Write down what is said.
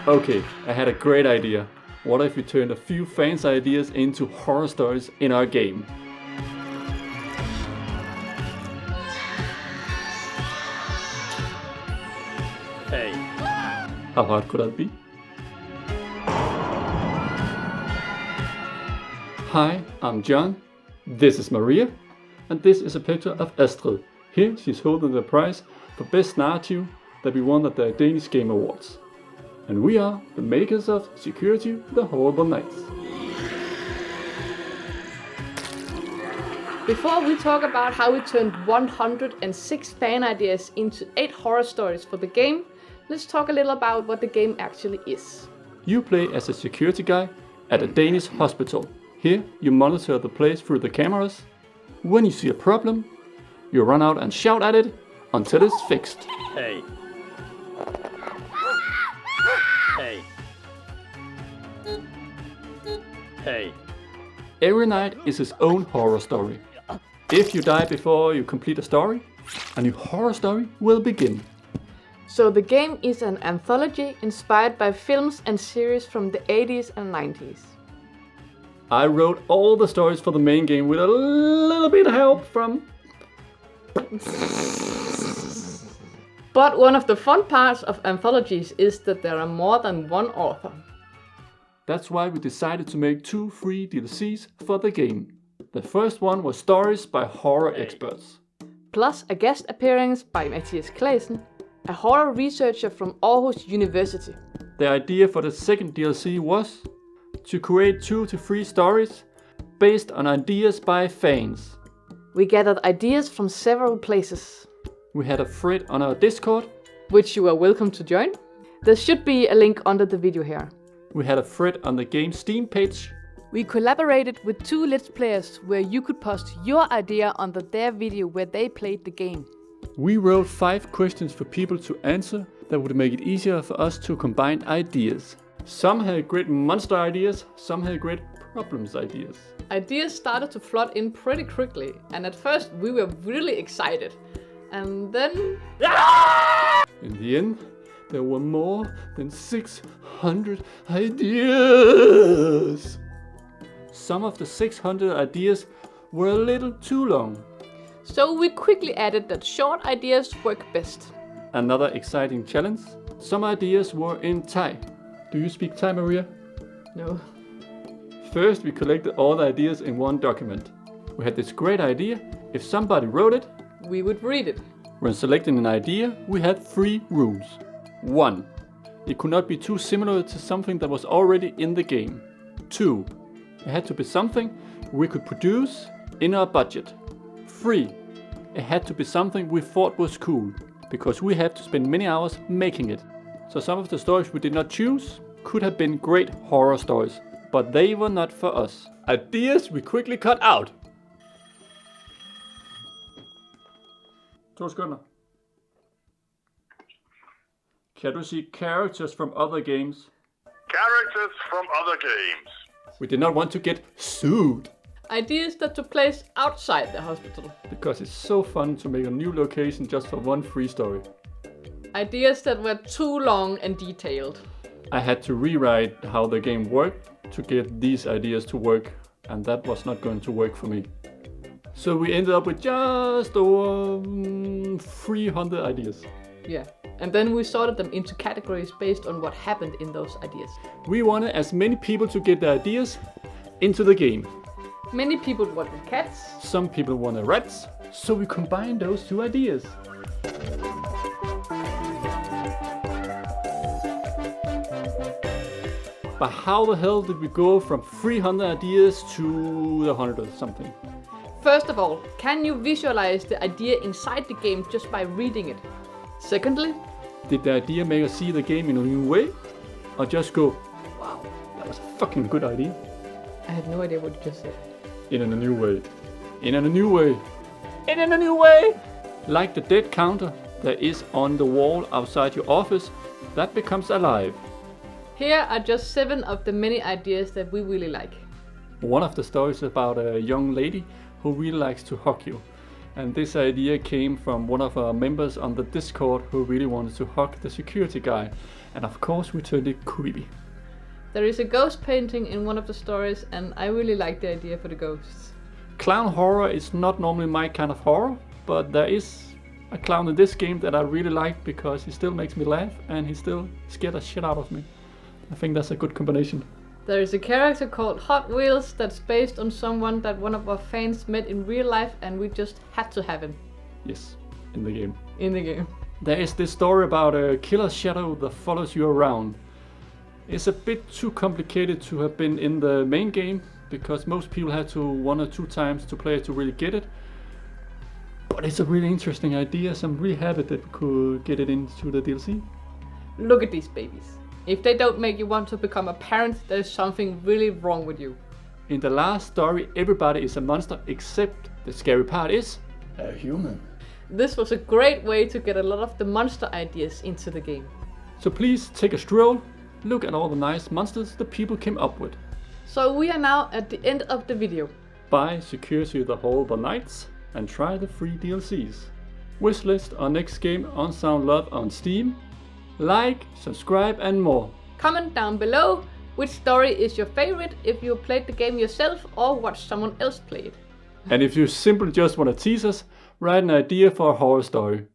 Okay, I had a great idea. What if we turned a few fans' ideas into horror stories in our game? Hey. How hard could that be? Hi, I'm John. This is Maria. And this is a picture of Astrid. Here she's holding the prize for Best Narrative that we won at the Danish Game Awards. And we are the makers of Security the Horrible Nights. Before we talk about how we turned 106 fan ideas into 8 horror stories for the game, let's talk a little about what the game actually is. You play as a security guy at a Danish hospital. Here you monitor the place through the cameras. When you see a problem, you run out and shout at it until it's fixed. Hey. Hey. Hey. Every night is its own horror story. If you die before you complete a story, a new horror story will begin. So the game is an anthology inspired by films and series from the 80s and 90s. I wrote all the stories for the main game with a little bit of help from... But one of the fun parts of anthologies is that there are more than one author. That's why we decided to make 2 free DLCs for the game. The first one was stories by horror experts. Plus a guest appearance by Mathias Claesen, a horror researcher from Aarhus University. The idea for the second DLC was to create 2 to 3 stories based on ideas by fans. We gathered ideas from several places. We had a thread on our Discord, which you are welcome to join. There should be a link under the video here. We had a thread on the game's Steam page. We collaborated with 2 Let's Players where you could post your idea under their video where they played the game. We wrote 5 questions for people to answer that would make it easier for us to combine ideas. Some had great monster ideas, some had great problems ideas. Ideas started to flood in pretty quickly, and at first we were really excited. And then... In the end, there were more than 600 ideas. Some of the 600 ideas were a little too long. So we quickly added that short ideas work best. Another exciting challenge. Some ideas were in Thai. Do you speak Thai, Maria? No. First, we collected all the ideas in one document. We had this great idea. If somebody wrote it, we would read it. When selecting an idea, we had 3 rules. 1. It could not be too similar to something that was already in the game. 2. It had to be something we could produce in our budget. 3. It had to be something we thought was cool, because we had to spend many hours making it. So some of the stories we did not choose could have been great horror stories, but they were not for us. Ideas we quickly cut out. 2 sekunder. Kan du sige characters from other games? Characters from other games. We did not want to get sued. Ideas that took place outside the hospital. Because it's so fun to make a new location just for one free story. Ideas that were too long and detailed. I had to rewrite how the game worked to get these ideas to work, and that was not going to work for me. So we ended up with just over 300 ideas. Yeah, and then we sorted them into categories based on what happened in those ideas. We wanted as many people to get their ideas into the game. Many people wanted cats. Some people wanted rats, so we combined those 2 ideas. But how the hell did we go from 300 ideas to the 100 or something? First of all, can you visualize the idea inside the game just by reading it? Secondly, did the idea make us see the game in a new way? Or just go, wow, that was a fucking good idea? I had no idea what you just said. In a new way. In a new way. In a new way! Like the dead counter that is on the wall outside your office, that becomes alive. Here are just 7 of the many ideas that we really like. One of the stories is about a young lady who really likes to hug you. And this idea came from one of our members on the Discord who really wanted to hug the security guy. And of course we turned it creepy. There is a ghost painting in one of the stories, and I really like the idea for the ghosts. Clown horror is not normally my kind of horror, but there is a clown in this game that I really like because he still makes me laugh and he still scared the shit out of me. I think that's a good combination. There is a character called Hot Wheels that's based on someone that one of our fans met in real life, and we just had to have him. Yes, in the game. In the game. There is this story about a killer shadow that follows you around. It's a bit too complicated to have been in the main game, because most people had to 1 or 2 times to play it to really get it. But it's a really interesting idea, so I'm really happy that we could get it into the DLC. Look at these babies. If they don't make you want to become a parent, there's something really wrong with you. In the last story, everybody is a monster, except the scary part is a human. This was a great way to get a lot of the monster ideas into the game. So please take a stroll, look at all the nice monsters the people came up with. So we are now at the end of the video. Buy Security the Whole the Nights and try the free DLCs. Wishlist our next game Unsound Love on Steam. Like, subscribe and more. Comment down below which story is your favorite, if you played the game yourself or watched someone else play it. And if you simply just want to tease us, write an idea for a horror story.